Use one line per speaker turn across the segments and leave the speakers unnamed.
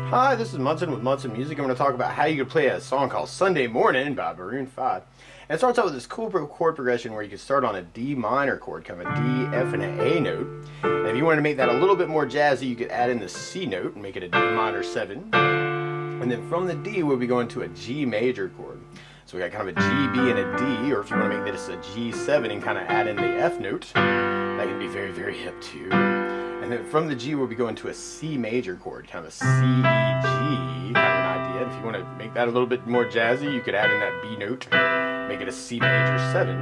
Hi, this is Munson with Munson Music. I'm going to talk about how you can play a song called Sunday Morning by Maroon 5. And it starts out with this cool chord progression where you can start on a D minor chord, kind of a D, F, and an A note. And if you wanted to make that a little bit more jazzy, you could add in the C note and make it a D minor 7. And then from the D, we'll be going to a G major chord. So we got kind of a G, B, and a D, or if you want to make this a G7 and kind of add in the F note, that can be very, very hip too. And then from the G, we'll be going to a C major chord, kind of a C, E, G, kind of an idea. And if you want to make that a little bit more jazzy, you could add in that B note, make it a C major 7.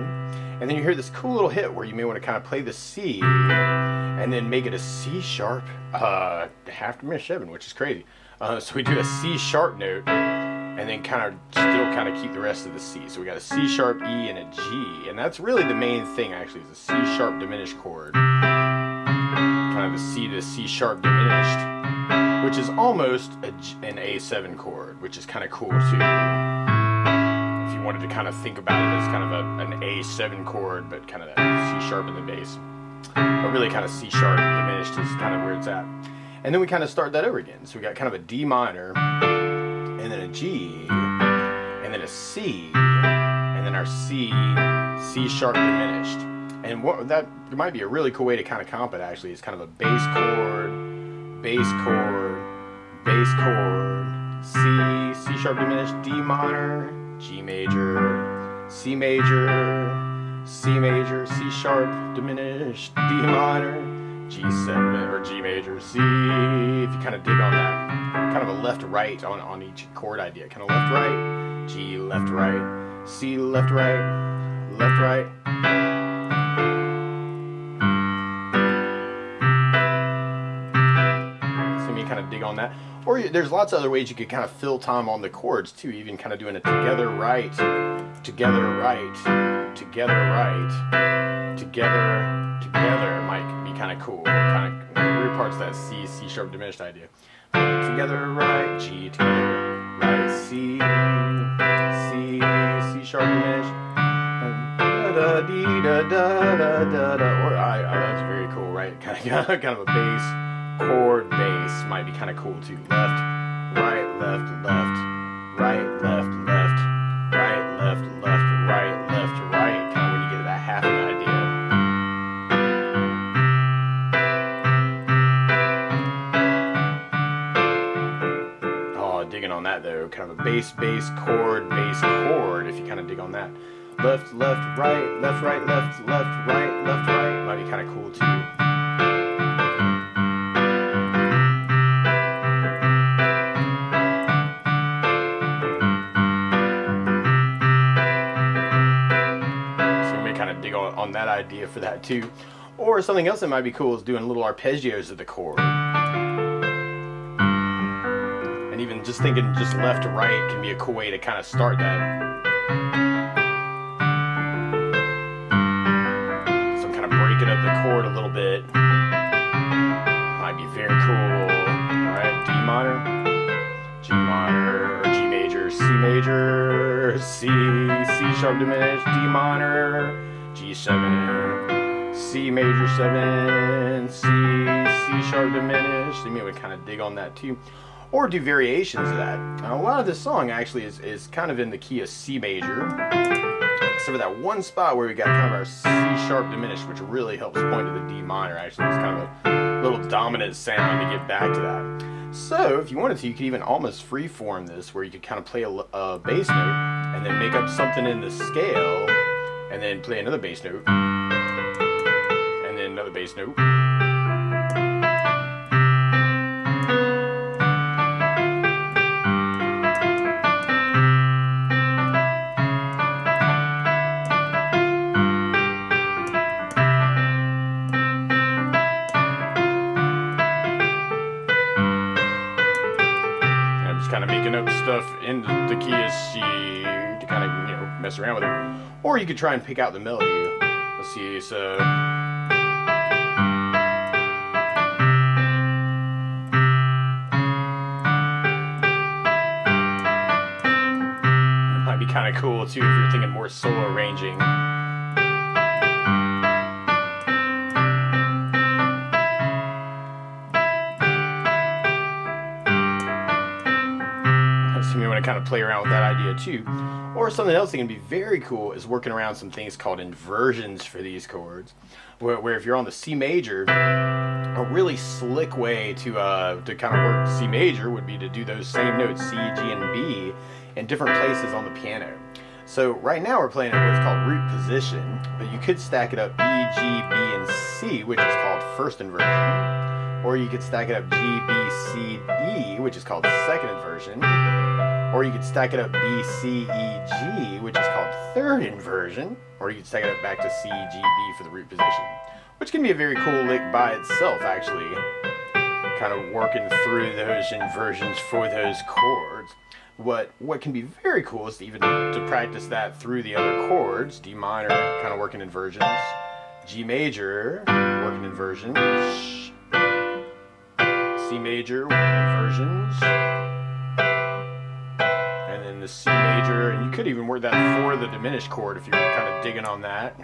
And then you hear this cool little hit where you may want to kind of play the C, and then make it a C sharp half diminished 7, which is crazy. So we do a C sharp note, and then kind of still keep the rest of the C. So we got a C sharp, E, and a G, and that's really the main thing actually, is a C sharp diminished chord. Kind of a C to C sharp diminished, which is almost an A7 chord, which is kind of cool too. If you wanted to kind of think about it as kind of an A7 chord, but kind of that C sharp in the bass. But really kind of C sharp diminished is kind of where it's at. And then we kind of start that over again. So we got kind of a D minor, and then a G, and then a C, and then our C, C sharp diminished. And that might be a really cool way to kind of comp it actually, is kind of a bass chord, bass chord, bass chord, C, C sharp diminished, D minor, G major, C major, C major, C sharp diminished, D minor, G7 or G major, C. If you kind of dig on that, kind of a left right on each chord idea, kind of left right, G left right, C left right, left right. So you kind of dig on that, or there's lots of other ways you could kind of fill time on the chords too, even kind of doing a together right, together right, together right, together, together might be kind of cool. Kind of the weird part's that C, C sharp diminished idea. Together right, G, together right, C, C, C sharp diminished, da da dee da da da da da. Or that's very cool, right? Kind of a bass chord bass might be kind of cool too. Left, right, left, left, right, left, left, right, left, left, right, left, right. Kind of when you get to that halving idea. Digging on that though, kind of a bass, bass chord, if you kind of dig on that. Left, left, right, left, right, left, left, right, left, right, might be kind of cool too. So you may kind of dig on that idea for that too. Or something else that might be cool is doing little arpeggios of the chord. And even just thinking just left to right can be a cool way to kind of start that. So I'm kind of breaking up the chord a little bit. Might be very cool. Alright, D minor, G minor, G major, C major, C, C sharp diminished, D minor, G7, C major 7, C, C sharp diminished. So you may kind of dig on that too. Or do variations of that. Now, a lot of this song actually is kind of in the key of C major, except for that one spot where we got kind of our C sharp diminished, which really helps point to the D minor. Actually, it's kind of a little dominant sound to get back to that. So if you wanted to, you could even almost freeform this, where you could kind of play a bass note and then make up something in the scale, and then play another bass note, and then another bass note. Kind of making up stuff in the key of C to kind of, mess around with it. Or you could try and pick out the melody. Let's see, so it might be kind of cool too if you're thinking more solo arranging. want to kind of play around with that idea too. Or something else that can be very cool is working around some things called inversions for these chords, where if you're on the C major, a really slick way to kind of work C major would be to do those same notes, C, G, and B, in different places on the piano. So right now we're playing at what's called root position, but you could stack it up E, G, B, and C, which is called first inversion. Or you could stack it up G, B, C, E, which is called second inversion. Or you could stack it up B, C, E, G, which is called third inversion. Or you could stack it up back to C, G, B for the root position, which can be a very cool lick by itself, actually, kind of working through those inversions for those chords. What can be very cool is even to practice that through the other chords. D minor, kind of working inversions. G major, working inversions. C major, working inversions. And then the C major, and you could even work that for the diminished chord if you're kind of digging on that.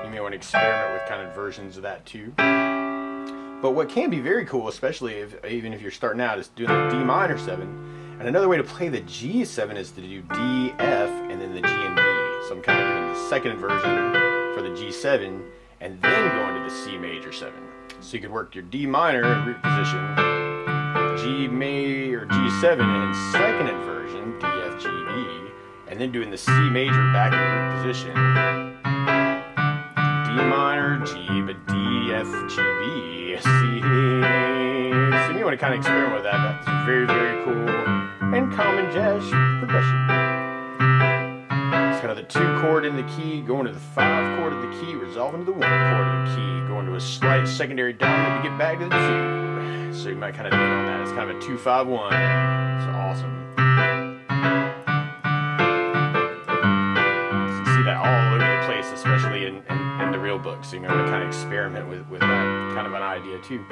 You may want to experiment with kind of versions of that too. But what can be very cool, especially even if you're starting out, is doing the D minor 7. And another way to play the G7 is to do D, F, and then the G and B. So I'm kind of doing the second inversion for the G7, and then going to the C major 7. So you could work your D minor in root position, G major or G7 in second inversion, D, F, G, B, and then doing the C major back in root position, D minor, G, but D, F, G, B, C. So you want to kind of experiment with that. That's very, very cool and common jazz progression. It's kind of the 2 chord in the key, going to the 5 chord of the key, resolving to the 1 chord of the key, going to a slight secondary dominant to get back to the 2. So you might kind of dig on that. It's kind of a 2-5-1. It's awesome. So you see that all over the place, especially in the real book. So you want to kind of experiment with that kind of an idea too.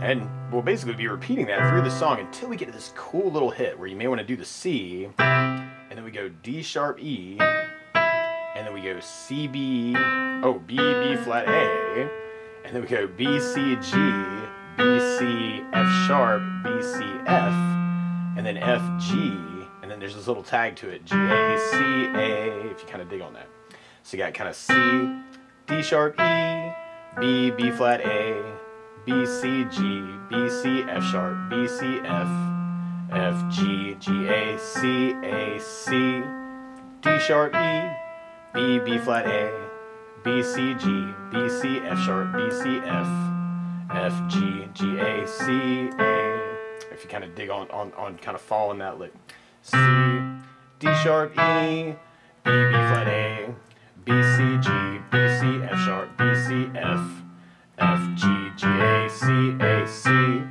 And we'll basically be repeating that through the song until we get to this cool little hit where you may want to do the C, and then we go D sharp E, and then we go C B, B B flat A, and then we go B C G, B C F sharp, B C F, and then F G, and then there's this little tag to it, G A C A, if you kind of dig on that. So you got kind of C, D sharp E, B B flat A, B, C, G, B, C, F sharp, B, C, F, F, G, G, A, C, D sharp, E, B, B flat A, B, C, G, B, C, F sharp, B, C, F, F, G, G, A, C, A. If you kind of dig on kind of following that lick. C, D sharp, E, B, B flat A, B, C, G, B, C, F sharp, B, C, F, F, G, G, A, C,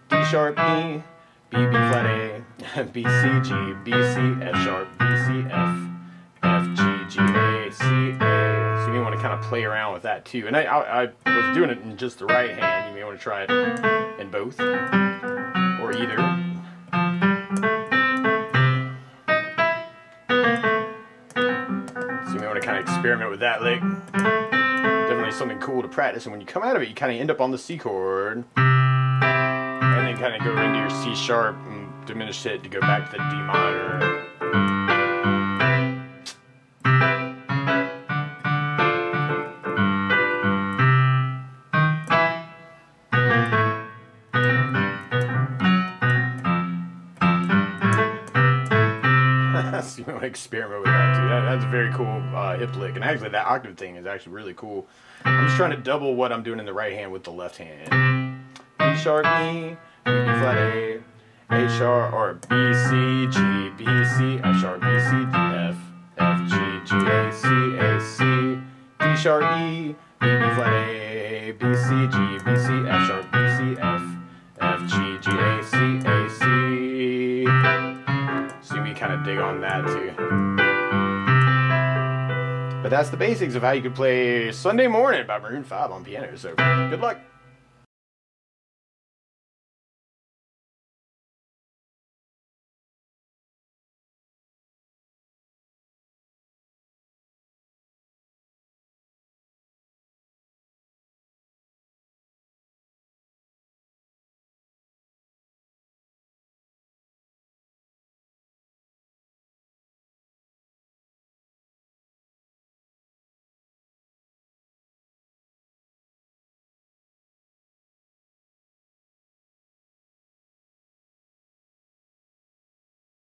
D sharp, E, B, B flat A, B, C, G, B, C, F sharp, B, C, F, F, G, G, A, C, A. So you may want to kind of play around with that too. And I was doing it in just the right hand. You may want to try it in both, or either. So you may want to kind of experiment with that lick. Definitely something cool to practice, and when you come out of it, you kind of end up on the C chord, and then kind of go into your C sharp and diminish it to go back to the D minor. So you want to experiment with that too. That's a very cool hip lick, and actually that octave thing is actually really cool. I'm just trying to double what I'm doing in the right hand with the left hand. B sharp, E, B, B flat A, A sharp, or B, C, G, B, C, F sharp, B, C, D, F, F, G, G, A, C, D sharp, E, B, B flat A, B, C, G, B, C, F sharp, B, C, F, F, G, G, A, C. So we kind of dig on that too. But that's the basics of how you could play Sunday Morning by Maroon 5 on piano. So good luck.